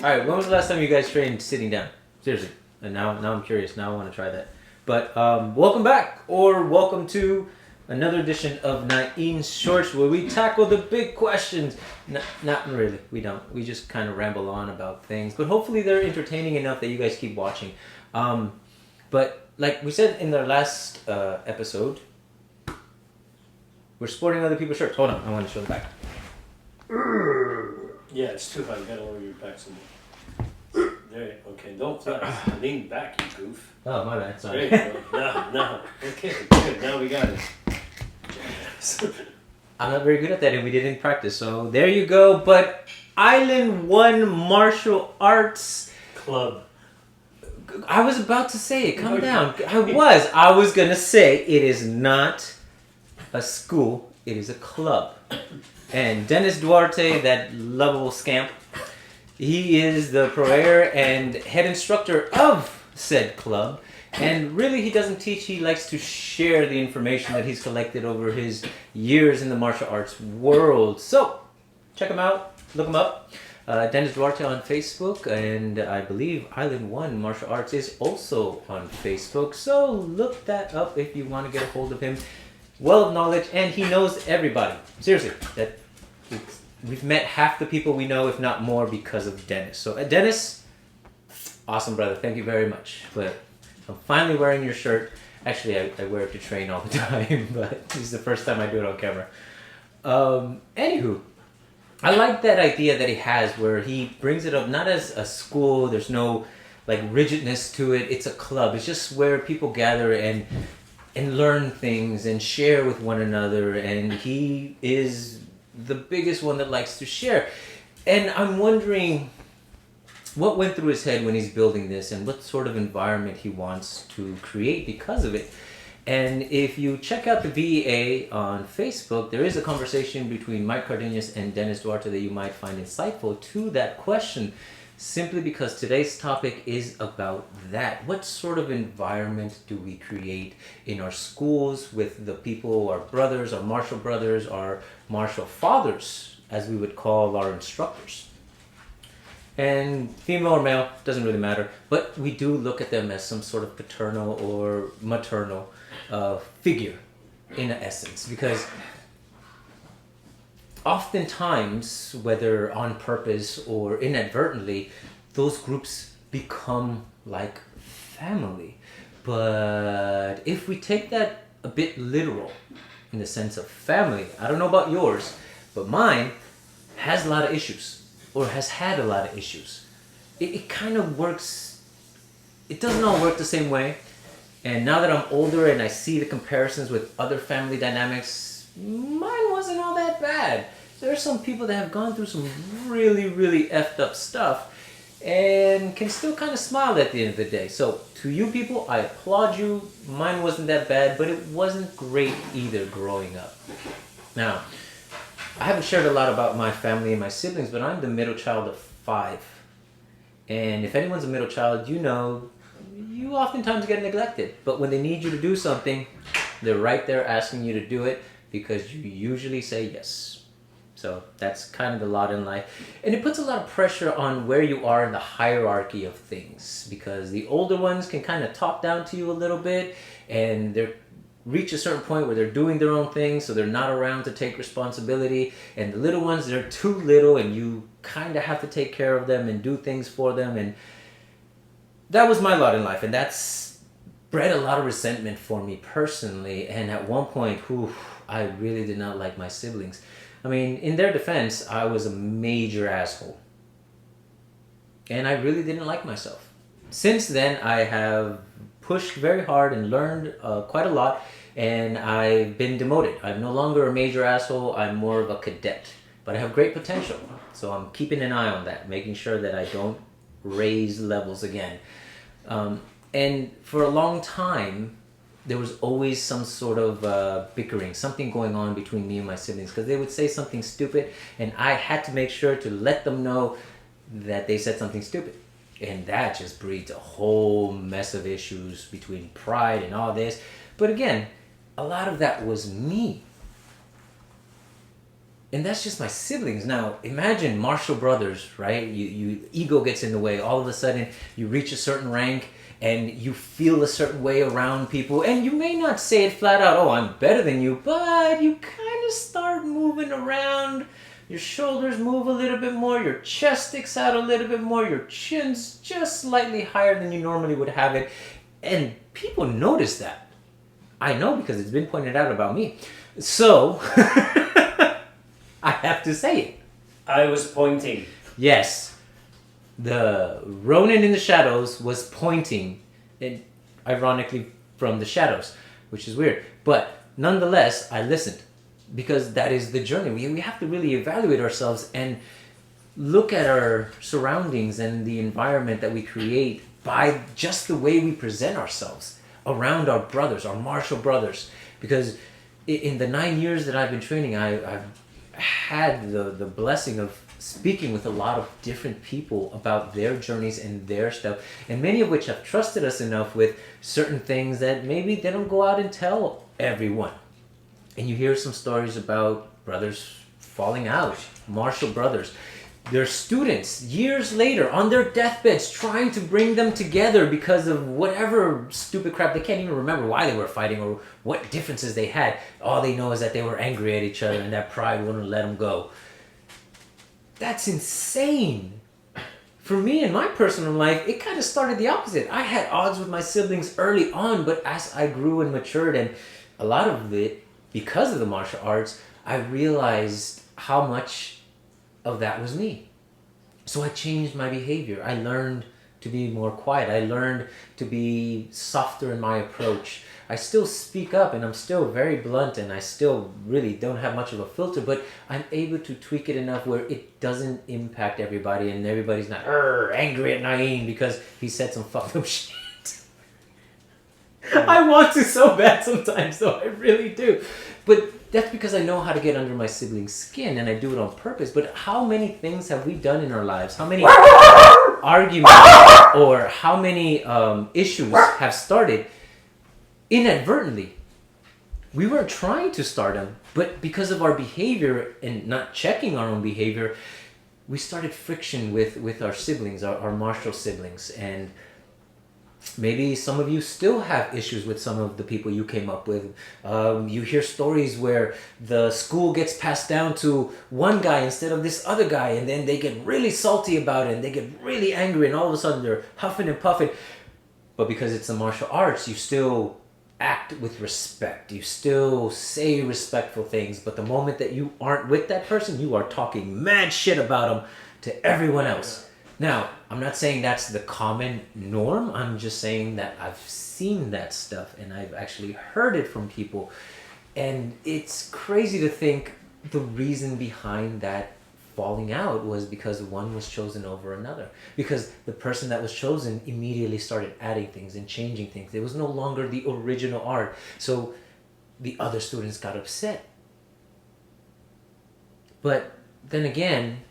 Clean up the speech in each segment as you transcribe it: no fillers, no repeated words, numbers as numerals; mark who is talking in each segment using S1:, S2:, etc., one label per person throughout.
S1: All right, when was the last time you guys trained sitting down? Seriously. And now I'm curious. Now I want to try that. But welcome back, or welcome to another edition of Nain Shorts, where we tackle the big questions. Not really. We don't. We just kind of ramble on about things. But hopefully they're entertaining enough that you guys keep watching. But like we said in our last episode, we're sporting other people's shirts. Hold on. I want to show the back.
S2: Yeah, it's too high. You gotta lower your back some more. There, okay, don't flex. Lean back, you goof.
S1: Oh, my bad. Sorry.
S2: There you go. No. Okay, good. Now we got it.
S1: I'm not very good at that, and we didn't practice. So there you go. But Island One Martial Arts
S2: Club.
S1: I was about to say it. Calm down. I was gonna say it is not a school. It is a club. And Dennis Duarte, that lovable scamp, he is the purveyor and head instructor of said club. And really, he doesn't teach. He likes to share the information that he's collected over his years in the martial arts world. So, check him out. Look him up. Dennis Duarte on Facebook, and I believe Island One Martial Arts is also on Facebook. So look that up if you want to get a hold of him. Well of knowledge, and he knows everybody. Seriously, we've met half the people we know, if not more, because of Dennis. So Dennis, awesome brother. Thank you very much. But I'm finally wearing your shirt. Actually, I wear it to train all the time, but this is the first time I do it on camera. Anywho. I like that idea that he has where he brings it up not as a school, there's no like rigidness to it, it's a club. It's just where people gather and learn things and share with one another, and he is the biggest one that likes to share. And I'm wondering what went through his head when he's building this and what sort of environment he wants to create because of it. And if you check out the VA on Facebook, there is a conversation between Mike Cardenas and Dennis Duarte that you might find insightful to that question, simply because today's topic is about that. What sort of environment do we create in our schools with the people, our brothers, our martial fathers, as we would call our instructors? And female or male, doesn't really matter, but we do look at them as some sort of paternal or maternal figure in essence, because oftentimes, whether on purpose or inadvertently, those groups become like family. But if we take that a bit literal in the sense of family, I don't know about yours, but mine has a lot of issues, or has had a lot of issues. It kind of works, it doesn't all work the same way. And now that I'm older and I see the comparisons with other family dynamics, mine wasn't all that bad. There are some people that have gone through some really, really effed up stuff and can still kind of smile at the end of the day. So to you people, I applaud you. Mine wasn't that bad, but it wasn't great either growing up. Now, I haven't shared a lot about my family and my siblings, but I'm the middle child of 5. And if anyone's a middle child, you know, you oftentimes get neglected. But when they need you to do something, they're right there asking you to do it because you usually say yes. So that's kind of the lot in life. And it puts a lot of pressure on where you are in the hierarchy of things, because the older ones can kind of talk down to you a little bit, and they're reach a certain point where they're doing their own thing, so they're not around to take responsibility. And the little ones, they're too little, and you kind of have to take care of them and do things for them. And that was my lot in life, and that's bred a lot of resentment for me personally. And at one point, I really did not like my siblings. I mean, in their defense, I was a major asshole, and I really didn't like myself. Since then, I have pushed very hard and learned quite a lot, and I've been demoted. I'm no longer a major asshole, I'm more of a cadet. But I have great potential, so I'm keeping an eye on that, making sure that I don't raise levels again. And for a long time, there was always some sort of bickering, something going on between me and my siblings, because they would say something stupid, and I had to make sure to let them know that they said something stupid. And that just breeds a whole mess of issues between pride and all this. But again, a lot of that was me. And that's just my siblings. Now, imagine Marshall Brothers, right? Ego gets in the way. All of a sudden, you reach a certain rank and you feel a certain way around people. And you may not say it flat out, oh, I'm better than you, but you kind of start moving around. Your shoulders move a little bit more. Your chest sticks out a little bit more. Your chin's just slightly higher than you normally would have it. And people notice that. I know because it's been pointed out about me. So... I have to say it.
S2: I was pointing.
S1: Yes. The Ronin in the shadows was pointing, and ironically from the shadows, which is weird. But nonetheless, I listened because that is the journey. We have to really evaluate ourselves and look at our surroundings and the environment that we create by just the way we present ourselves around our brothers, our martial brothers. Because in the 9 years that I've been training, I've had the blessing of speaking with a lot of different people about their journeys and their stuff, and many of which have trusted us enough with certain things that maybe they don't go out and tell everyone. And you hear some stories about brothers falling out, martial brothers. Their students, years later, on their deathbeds, trying to bring them together because of whatever stupid crap. They can't even remember why they were fighting or what differences they had. All they know is that they were angry at each other and that pride wouldn't let them go. That's insane. For me, in my personal life, it kind of started the opposite. I had odds with my siblings early on, but as I grew and matured, and a lot of it, because of the martial arts, I realized how much of that was me. So I changed my behavior. I learned to be more quiet. I learned to be softer in my approach. I still speak up and I'm still very blunt and I still really don't have much of a filter, but I'm able to tweak it enough where it doesn't impact everybody and everybody's not angry at Nain because he said some fucked up shit. I want to so bad sometimes, though. I really do. But that's because I know how to get under my sibling's skin, and I do it on purpose. But how many things have we done in our lives? How many arguments or how many issues have started inadvertently? We weren't trying to start them, but because of our behavior and not checking our own behavior, we started friction with our siblings, our martial siblings. And maybe some of you still have issues with some of the people you came up with. You hear stories where the school gets passed down to one guy instead of this other guy, and then they get really salty about it, and they get really angry, and all of a sudden they're huffing and puffing. But because it's the martial arts, you still act with respect. You still say respectful things, but the moment that you aren't with that person, you are talking mad shit about them to everyone else. Now, I'm not saying that's the common norm. I'm just saying that I've seen that stuff and I've actually heard it from people. And it's crazy to think the reason behind that falling out was because one was chosen over another. Because the person that was chosen immediately started adding things and changing things. It was no longer the original art. So the other students got upset. But then again,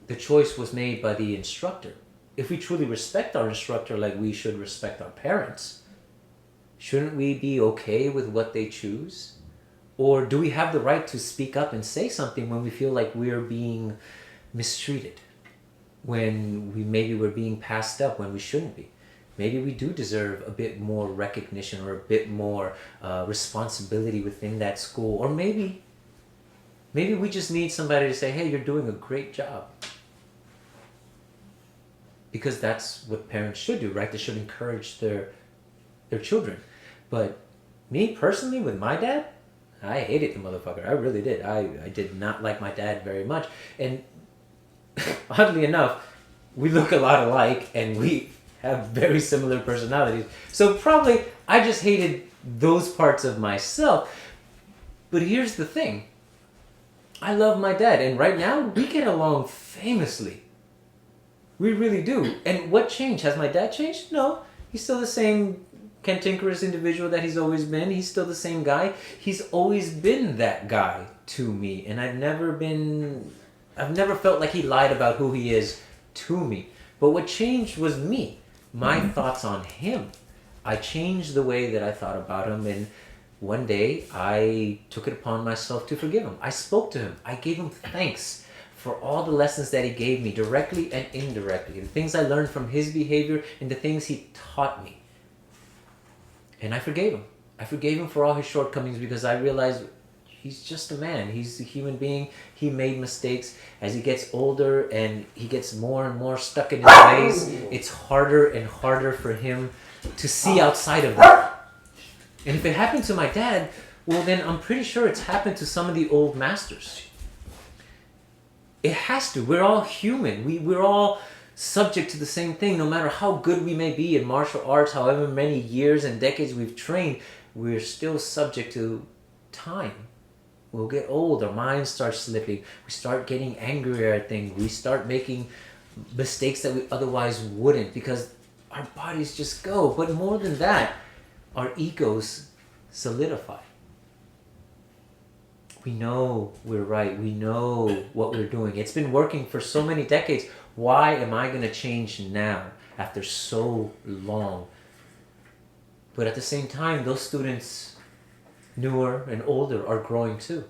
S1: the choice was made by the instructor. If we truly respect our instructor like we should respect our parents, shouldn't we be okay with what they choose? Or do we have the right to speak up and say something when we feel like we're being mistreated? When maybe we're being passed up when we shouldn't be? Maybe we do deserve a bit more recognition or a bit more responsibility within that school. Or maybe we just need somebody to say, hey, you're doing a great job. Because that's what parents should do, right? They should encourage their children. But me personally, with my dad, I hated the motherfucker. I really did. I did not like my dad very much. And oddly enough, we look a lot alike and we have very similar personalities. So probably I just hated those parts of myself. But here's the thing. I love my dad. And right now, we get along famously. We really do. And what changed? Has my dad changed? No. He's still the same cantankerous individual that he's always been. He's still the same guy. He's always been that guy to me. And I've never felt like he lied about who he is to me. But what changed was me. My thoughts on him. I changed the way that I thought about him. And one day I took it upon myself to forgive him. I spoke to him. I gave him thanks for all the lessons that he gave me, directly and indirectly, the things I learned from his behavior and the things he taught me. And I forgave him. I forgave him for all his shortcomings because I realized he's just a man. He's a human being. He made mistakes. As he gets older and he gets more and more stuck in his ways, it's harder and harder for him to see outside of that. And if it happened to my dad, well then I'm pretty sure it's happened to some of the old masters. It has to. We're all human. We're all subject to the same thing. No matter how good we may be in martial arts, however many years and decades we've trained, we're still subject to time. We'll get old, our minds start slipping, we start getting angrier at things, we start making mistakes that we otherwise wouldn't because our bodies just go. But more than that, our egos solidify. We know we're right, we know what we're doing. It's been working for so many decades. Why am I going to change now after so long? But at the same time, those students, newer and older, are growing too.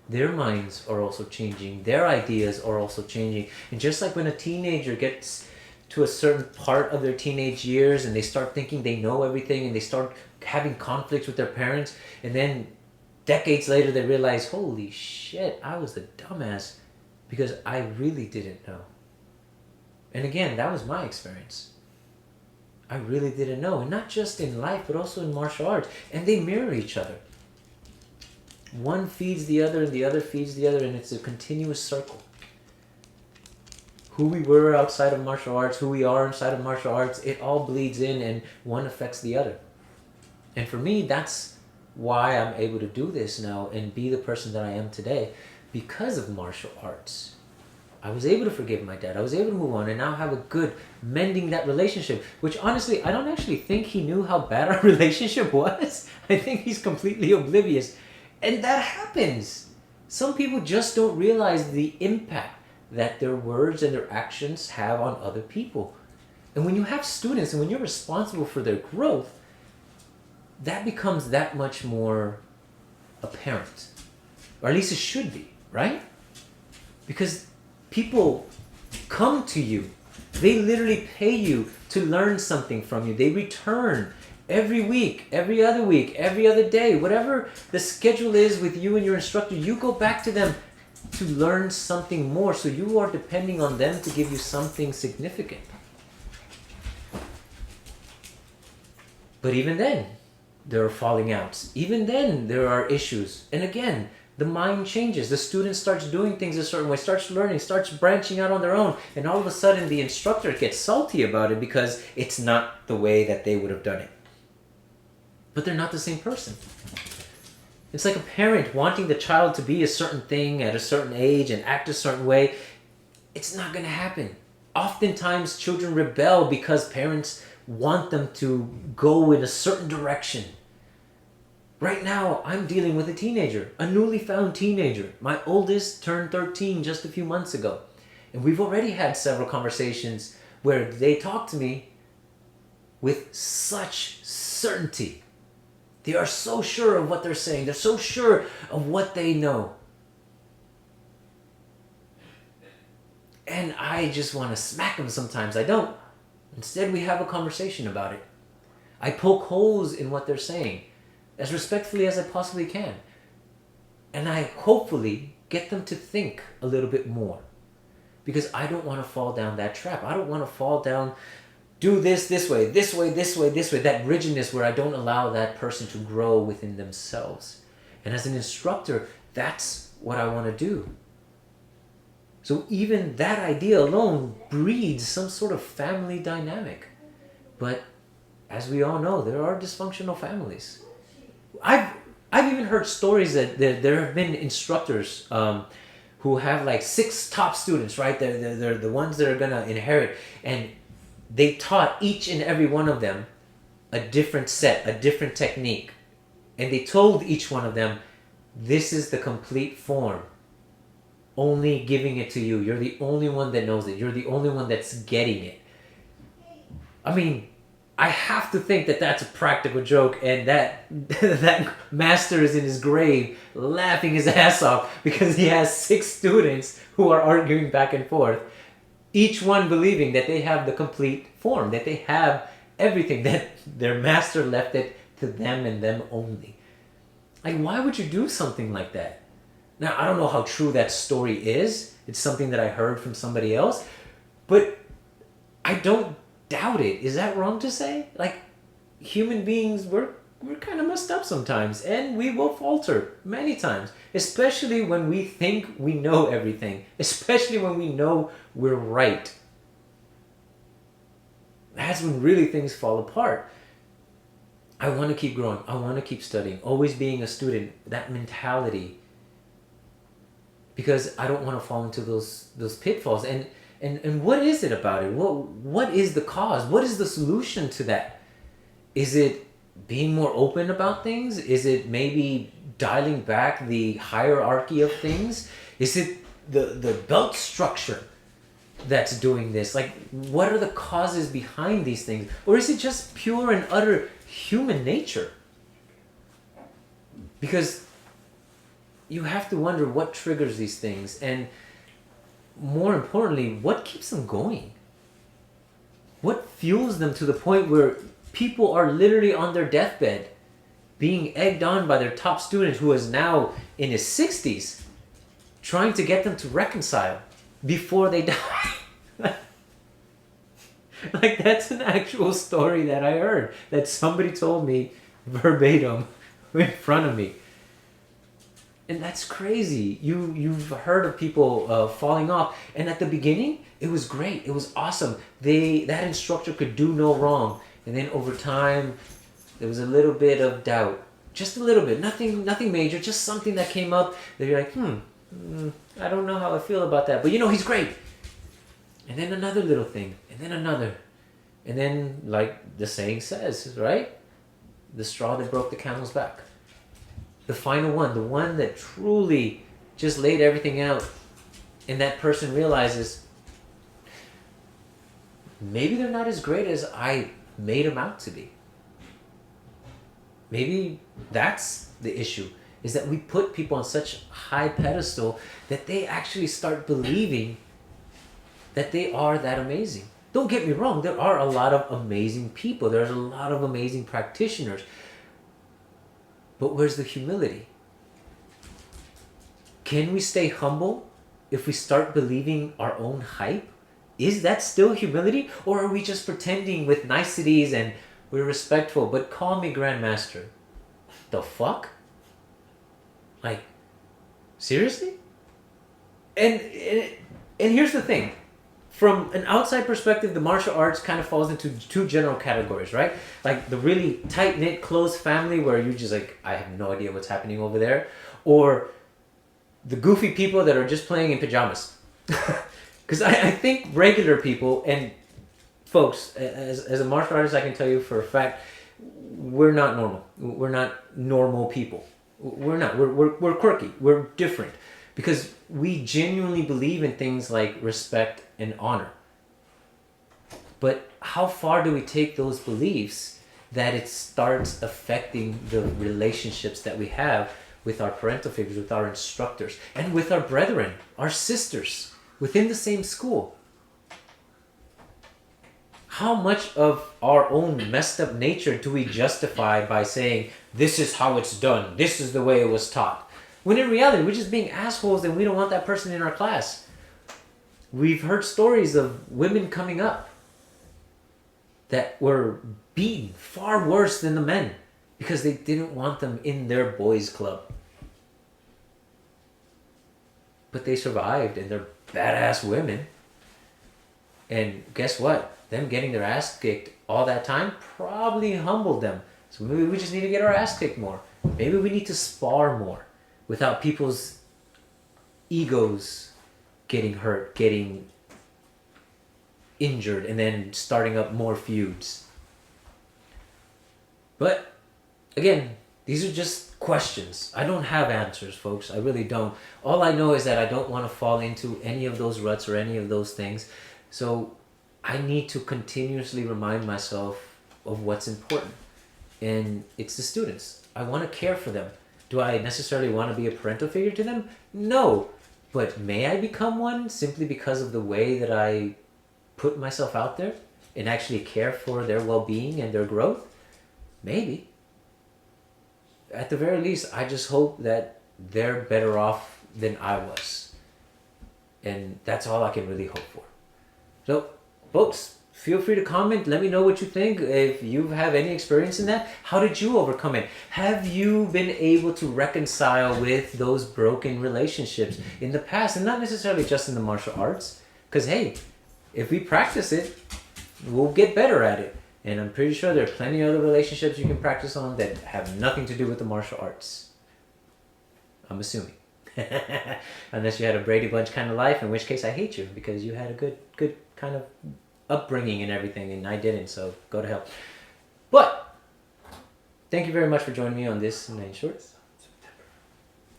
S1: Their minds are also changing. Their ideas are also changing. And just like when a teenager gets to a certain part of their teenage years and they start thinking they know everything and they start having conflicts with their parents, and then decades later they realize, holy shit, I was the dumbass because I really didn't know. And again, that was my experience. I really didn't know. And not just in life, but also in martial arts. And they mirror each other. One feeds the other and the other feeds the other, and it's a continuous circle. Who we were outside of martial arts, who we are inside of martial arts, it all bleeds in and one affects the other. And for me, that's why I'm able to do this now and be the person that I am today, because of martial arts. I was able to forgive my dad. I was able to move on and now have a good mending that relationship, which honestly, I don't actually think he knew how bad our relationship was. I think he's completely oblivious. And that happens. Some people just don't realize the impact that their words and their actions have on other people. And when you have students and when you're responsible for their growth, that becomes that much more apparent. Or at least it should be, right? Because people come to you. They literally pay you to learn something from you. They return every week, every other day, whatever the schedule is with you and your instructor, you go back to them to learn something more. So you are depending on them to give you something significant. But even then, there are falling outs. Even then, there are issues. And again, the mind changes. The student starts doing things a certain way, starts learning, starts branching out on their own. And all of a sudden, the instructor gets salty about it because it's not the way that they would have done it. But they're not the same person. It's like a parent wanting the child to be a certain thing at a certain age and act a certain way. It's not going to happen. Oftentimes, children rebel because parents want them to go in a certain direction. Right now, I'm dealing with a teenager, a newly found teenager. My oldest turned 13 just a few months ago. And we've already had several conversations where they talk to me with such certainty. They are so sure of what they're saying. They're so sure of what they know. And I just want to smack them sometimes. I don't. Instead, we have a conversation about it. I poke holes in what they're saying as respectfully as I possibly can. And I hopefully get them to think a little bit more. Because I don't want to fall down that trap. I don't want to fall down, do this way, that rigidness where I don't allow that person to grow within themselves. And as an instructor, that's what I want to do. So even that idea alone breeds some sort of family dynamic. But as we all know, there are dysfunctional families. I've even heard stories that there have been instructors who have like 6 top students, right? They're the ones that are going to inherit. And they taught each and every one of them a different set, a different technique. And they told each one of them, this is the complete form. Only giving it to you. You're the only one that knows it. You're the only one that's getting it. I mean, I have to think that that's a practical joke, and that that master is in his grave laughing his ass off because he has 6 students who are arguing back and forth, each one believing that they have the complete form, that they have everything, that their master left it to them and them only. Like, why would you do something like that? Now, I don't know how true that story is. It's something that I heard from somebody else, but I don't doubt it. Is that wrong to say? Like, human beings, we're kind of messed up sometimes, and we will falter many times, especially when we think we know everything, especially when we know we're right. That's when really things fall apart. I want to keep growing. I want to keep studying. Always being a student, that mentality. Because I don't want to fall into those pitfalls. And what is it about it? What is the cause? What is the solution to that? Is it being more open about things? Is it maybe dialing back the hierarchy of things? Is it the belt structure that's doing this? Like, what are the causes behind these things? Or is it just pure and utter human nature? Because you have to wonder what triggers these things, and more importantly, what keeps them going? What fuels them to the point where people are literally on their deathbed being egged on by their top student who is now in his 60s, trying to get them to reconcile before they die? Like, that's an actual story that I heard, that somebody told me verbatim in front of me. And that's crazy. You've heard of people falling off, and at the beginning it was great. It was awesome. That instructor could do no wrong, and then over time there was a little bit of doubt, just a little bit. Nothing major, just something that came up. They're like, I don't know how I feel about that, but he's great. And then another little thing, and then another, and then, like the saying says, right? The straw that broke the camel's back. The final one, the one that truly just laid everything out, and that person realizes maybe they're not as great as I made them out to be. Maybe that's the issue, is that we put people on such a high pedestal that they actually start believing that they are that amazing. Don't get me wrong, there are a lot of amazing people. There's a lot of amazing practitioners. But where's the humility? Can we stay humble if we start believing our own hype? Is that still humility? Or are we just pretending with niceties and we're respectful, but call me Grandmaster? The fuck? Like, seriously? And here's the thing. From an outside perspective, the martial arts kind of falls into 2 general categories, right? Like the really tight-knit, close family where you're just like, I have no idea what's happening over there. Or the goofy people that are just playing in pajamas. Because I think regular people, and folks, as a martial artist, I can tell you for a fact, we're not normal. We're not normal people. We're not. We're quirky. We're different. Because we genuinely believe in things like respect and honor. But how far do we take those beliefs that it starts affecting the relationships that we have with our parental figures, with our instructors, and with our brethren, our sisters, within the same school? How much of our own messed up nature do we justify by saying, this is how it's done, this is the way it was taught? When in reality, we're just being assholes and we don't want that person in our class. We've heard stories of women coming up that were beaten far worse than the men because they didn't want them in their boys' club. But they survived, and they're badass women. And guess what? Them getting their ass kicked all that time probably humbled them. So maybe we just need to get our ass kicked more. Maybe we need to spar more without people's egos getting hurt, getting injured, and then starting up more feuds. But again, these are just questions. I don't have answers, folks. I really don't. All I know is that I don't want to fall into any of those ruts or any of those things. So I need to continuously remind myself of what's important. And it's the students. I want to care for them. Do I necessarily want to be a parental figure to them? No. But may I become one simply because of the way that I put myself out there and actually care for their well-being and their growth? Maybe. At the very least, I just hope that they're better off than I was. And that's all I can really hope for. So, folks, feel free to comment. Let me know what you think. If you have any experience in that, how did you overcome it? Have you been able to reconcile with those broken relationships in the past? And not necessarily just in the martial arts. Because, hey, if we practice it, we'll get better at it. And I'm pretty sure there are plenty of other relationships you can practice on that have nothing to do with the martial arts. I'm assuming. Unless you had a Brady Bunch kind of life, in which case I hate you because you had a good kind of upbringing and everything, and I didn't, so go to hell. But thank you very much for joining me on this Nain Short.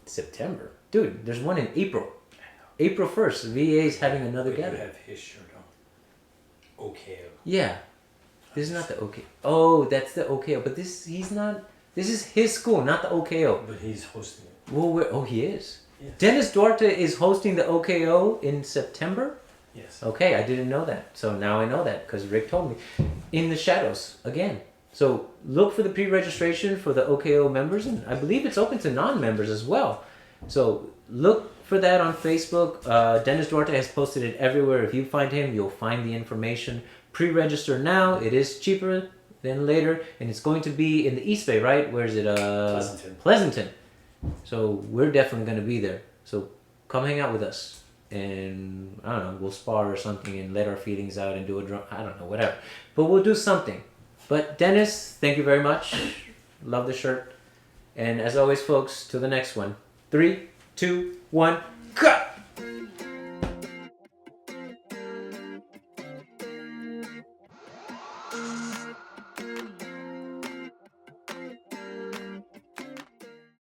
S1: September? Dude, there's one in April. April 1st, VA is having another gathering.
S2: You have his shirt on. Okay.
S1: Yeah. This is not the OKO. Oh, that's the OKO. But he's not. This is his school, not the OKO.
S2: But he's hosting it.
S1: Well, he is.
S2: Yes.
S1: Dennis Duarte is hosting the OKO in September?
S2: Yes.
S1: Okay, I didn't know that. So now I know that because Rick told me. In the shadows, again. So look for the pre-registration for the OKO members, and I believe it's open to non-members as well. So look for that on Facebook. Dennis Duarte has posted it everywhere. If you find him, you'll find the information. Pre-register now. It is cheaper than later, and it's going to be in the East Bay, right? Where is it? Pleasanton. So we're definitely going to be there. So come hang out with us, and I don't know, we'll spar or something and let our feelings out and do a drum. I don't know, whatever. But we'll do something. But Dennis, thank you very much. Love the shirt. And as always, folks, till the next one. 3, 2, 1, cut!